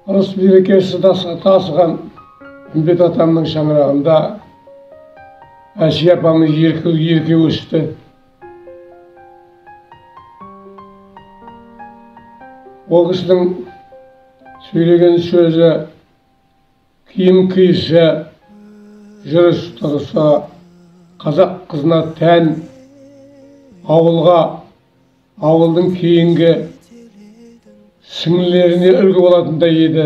Ырыс берекесі тасыған үмбет атамның шаңырағында Әсия апамыз ерке өсті. Ол кісінің сөйлеген сөзі, киім киісі, жүріс тұрысы қазақ қызына тән, ауылға, ауылдың кейінгі сіңлілеріне үлгі болатындай еді.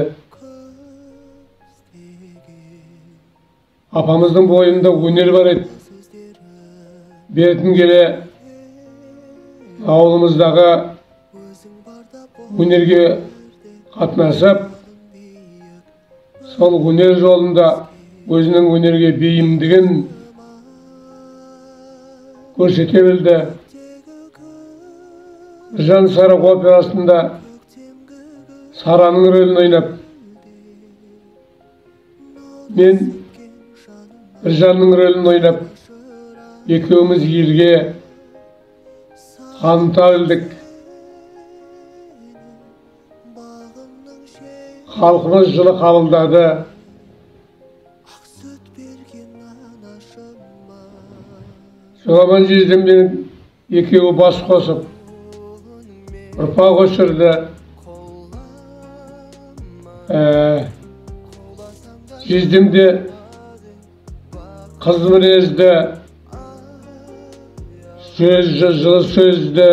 Апамыздың бойында өнер бар еді. Бертін келе ауылымыздағы өнерге қатынасып, сол өнер жолында өзінің өнерге бейімдігін көрсете білді. Біржан Сара операсында Сараның рөлін ойнап, мен Біржанның рөлін ойнап, екеуміз елге таныта білдік. Халқымыз жылы қабылдады. Жоламан жездеммен екеуі бас қосып, ұрпақ өсірді. Жездемде қыз мінезді, жылы сөзді,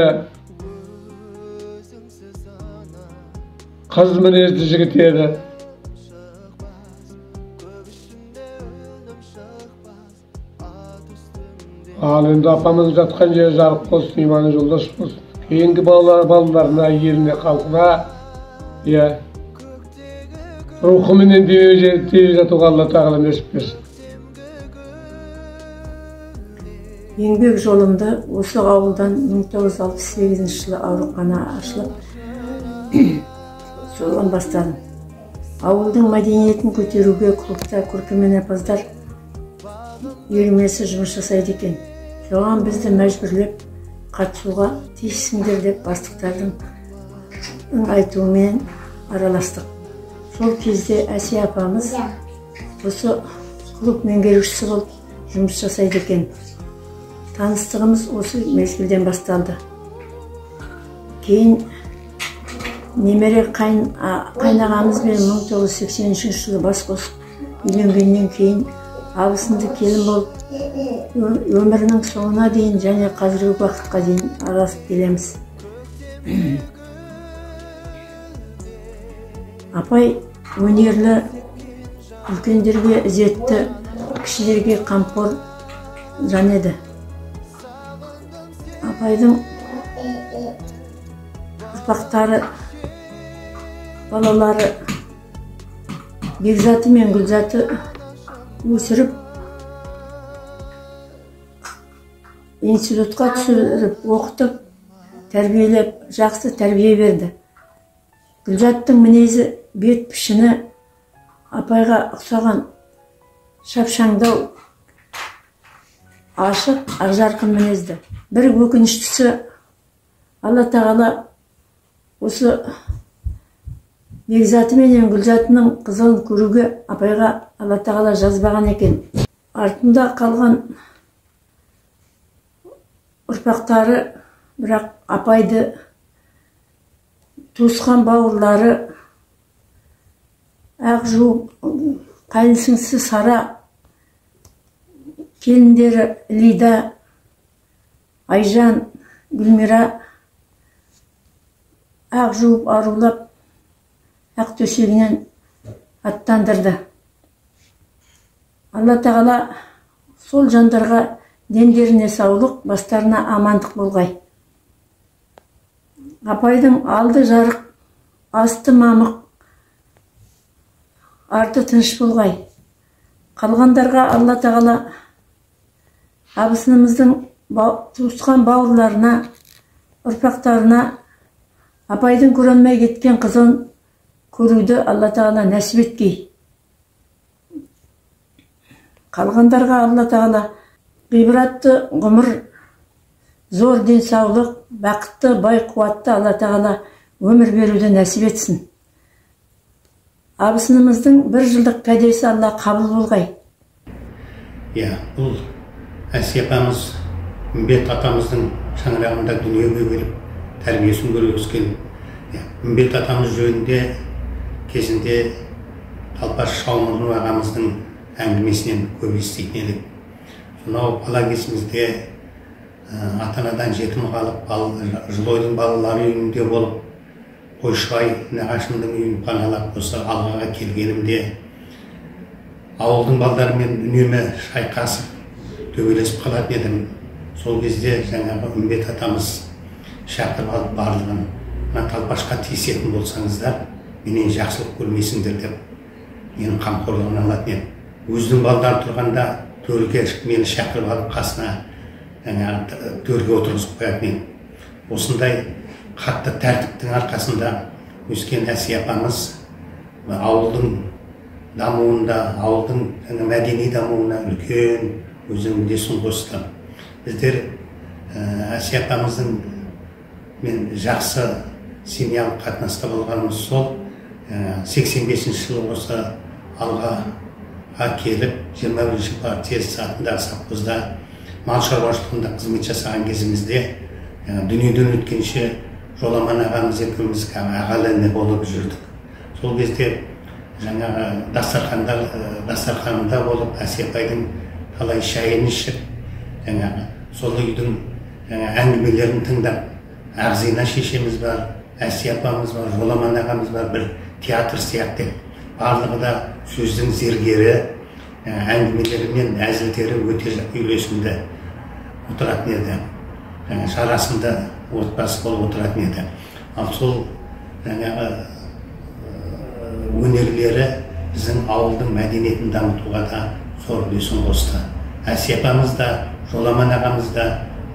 қыз мінезді жігіт еді. Ал енді апамыз жатқан жері жарық болсын, иманы жолдас болсын. Кейінгі балаларына, еліне, халқына, рухыменен дене жатуға Алла тағала нәсіп берсін. Еңбек жолымда осы ауылдан 1968 жылы аурухана ашылып, соған бастадым. Ауылдың мәдениетін көтеруге клубта көркемөнерпаздар үйірмесі жұмыс жасайды екен. Соған бізді мәжбүрлеп қатысуға тиіссіңдер деп бастықтардың айтуымен араластық. Сол кезде Әсия апамыз осы клуб меңгерушісі болып жұмыс жасайды екен. Таныстығымыз осы мезгілден басталды. Кейін немере қайнағамызбен 1983 жылы бас қосып үйленгеннен кейін абысынды келін болып, өмірінің соңына дейін және қазіргі уақытқа дейін араласып келеміз. Апай өнерлі, үлкендерге ізетті, кішілерге қамқор жан еді. Апайдың ұрпақтары, балалары Бекзаты мен Гүлзаты өсіріп, институтқа түсіріп, оқытып, тәрбиелеп, жақсы тәрбие берді. Гүлзаттың мінезі, бет пішіні апайға ұқсаған, шапшаңдау, ашық, ақжарқын мінезді. Бір өкініштісі, Алла тағала осы Бекзаты мен Гүлзатының қызын көруге апайға Алла тағала жазбаған екен. Артында қалған ұрпақтары, бірақ апайды туысқан бауырлары, Ақжу, қайынсіңлісі Сара, келіндері Лида, Айжан, Гүлмира ақ жуып арулап, ақ төсегінен аттандырды. Алла тағала сол жандарға дендеріне саулық, бастарына амандық болғай. Апайдың алды жарық, асты мамық, арты тыныш болғай. Қалғандарға Алла тағала абысынымыздың туысқан бауырларына, ұрпақтарына апайдың көрінмей кеткен қызын көруді Алла тағала нәсіп еткей. Қалғандарға Алла тағала ғибратты ғұмыр, зор денсаулық, бақытты, бай қуатты Алла тағала өмір беруді нәсіп етсін. абысынымыздың 1 жылдық кәдесі Алла қабыл болғай. Бұл Әсия апамыз Үмбет атамыздың шаңырағында дүниеге келіп, тәрбиесін көре өскен. Үмбет атамыз жөнінде кезінде Талпаш Шаумұрын ағамыздың әңгімесінен көп еститін едік. Сонау бала кезімізде ата-анадан жетім қалып, Жылойдың балалар үйінде болып, Қойшыбай нағашымның үйін паналап осы Алғаға келгенімде ауылдың балдарымен үнемі шайқасып, төбелесіп қалатын едім. Сол кезде жаңағы Үмбет атамыз шақырып алып барлығын, Талпашқа тиісетін болсаңыздар, менен жақсылық көрмейсіңдер деп, менің қамқорлығына алатын еді. Өзінің балдары тұрғанда төрге мені шақырып алып қасына төрге отырғызып қоятын еді. Осындай қатты тәртіптің арқасында өскен Әсия апамыз ауылдың дамуында, ауылдың мәдени дамуына үлкен өзінің үлесін қосты. Біздер Әсия апамыздың мен жақсы семьялық қатынаста болғанымыз сол 85 жылы осы Алғаға келіп 21-ші партиясы атындағы совхозда мал шаруашылығында қызмет жасаған кезімізде дүниеден өткенше Жоламан ағамыз екеуміз ағалы-іні болып жүрдік. Сол кезде жаңағы дастарханында болып Әсия апайдың талай шайын ішіп, сол үйдің әңгімелерін тыңдап, Ағзина шешеміз бар, Әсия апамыз бар, Жоламан ағамыз бар, бір театр сияқты. Барлығы да сөздің зергері, әңгімелері мен әзілдері өте үйлесімді отыратын еді. Шарасында отбасы болып отыратын еді. Ал сол өнерлері біздің ауылдың мәдениетін дамытуға да зор үлесін қосты. Әсия апамыз да, Жоламан ағамыз да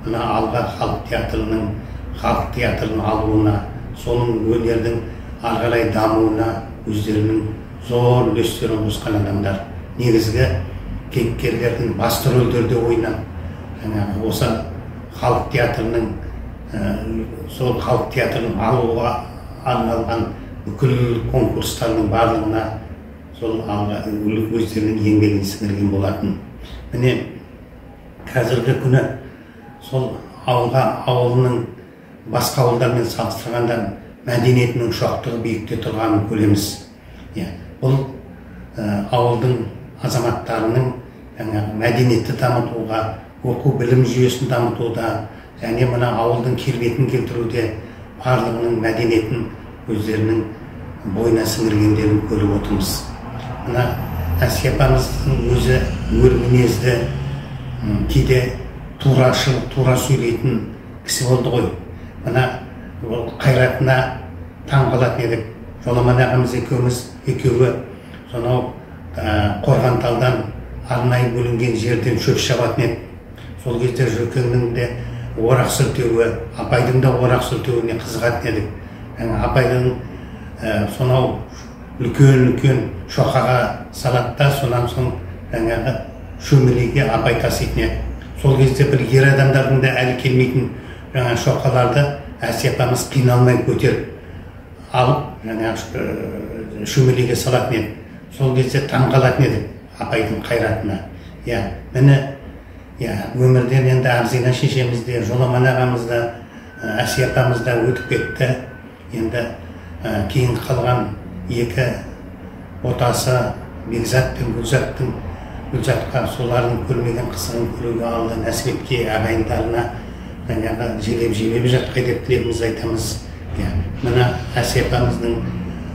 мына Алға халық театрының алуына, соның өнердің ары қарай дамуына өздерінің зор үлестерін қосқан адамдар. Негізгі кейіпкерлердің басты рөлдерде ойнап, осы халық театрының алуға арналған бүкіл конкурстардың барлығына сол өздерінің еңбегін сіңірген болатын. Міне қазіргі күні сол ауылының басқа ауылдармен салыстырғанда мәдениетінің шоқтығы биікте тұрғанын көреміз. Бұл ауылдың азаматтарының мәдениетті дамытуға, оқу білім жүйесін дамытуда және мына ауылдың келбетін келтіруде барлығының мәдениетін өздерінің бойына сіңіргендерін көріп отырмыз. Мына Әсия апамыздың өзі өр мінезді, кейде турашыл, тура сөйлейтін кісі болды ғой. Мына қайратына таң қалатын едік. Жоламан ағамыз екеуі сонау Қорғанталдан арнайы бөлінген жерден шөп шабатын еді. Сол кезде Жөкеңнің де орақ сілтеуі, апайдың да орақ сілтеуіне қызығатын едік. Апайдың сонау үлкен шоқаға салатта, сонан соң шөмелеге апай таситын еді. Сол кезде бір ер адамдардың да әлі келмейтін шоқаларды Әсия апамыз қиналмай көтеріп алып шөмелеге салатын еді. Сол кезде таң қалатын едік апайдың қайратына. Міне өмірден енді Ағзина шешеміз де, Жоламан ағамыз да, Әсия апамыз да өтіп кетті. Енді кейін қалған екі отасы Бекзат пен Гүлзатқа солардың көрмеген қысығын көруге алды, Нәсібетке ағайындарына желеп жатқай деп тілегіміз айтамыз. Мына Әсия апамыздың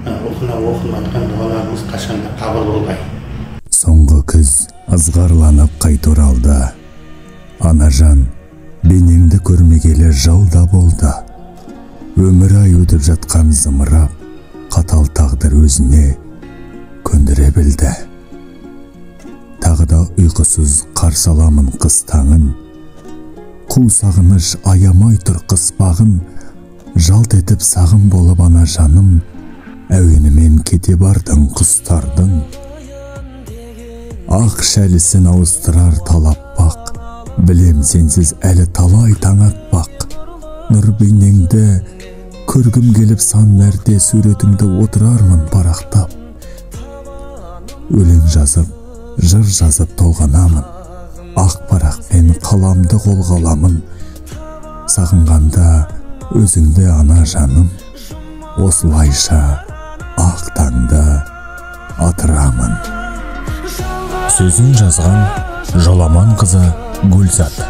рухына оқылып дұғаларымыз қашанда қабыл болғай. Соңғы күз ызғарланып қайта оралды. Анажан бейнеңді көрмегелі жылда болды. Өмір ай өтіп жатқан зымырап, қатал тағдыр өзіне көндіре білді. Тағы да ұйқысыз қарсы аламын қыс таңын, қу сағыныш аямай тұр қыспағын, жалт етіп сағым болып ана жаным, әуенімен кете бардың құстардың. Ақ шәлісін ауыстырар талап бақ, білем сенсіз әлі талай таң атпақ. Нұр бейнеңді көргім келіп сан мәрте суретіңді отырармын парақтап. өлең жазып, жыр жазып толғанамын. Ақ парақпен қаламды қолға аламын. Сағынғанда өзіңді ана жаным, осылайша ақ таңды атырамын. Сөзін жазған Жоламан қызы Гүлзат.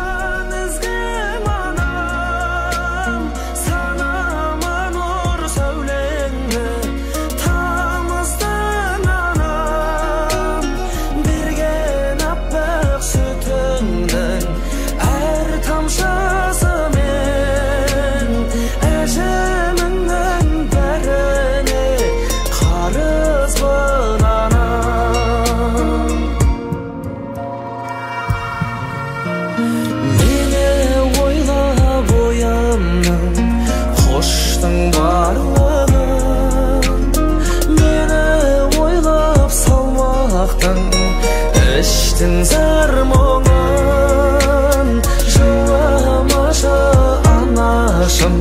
Іштің зар мұңын жыламашы анашым.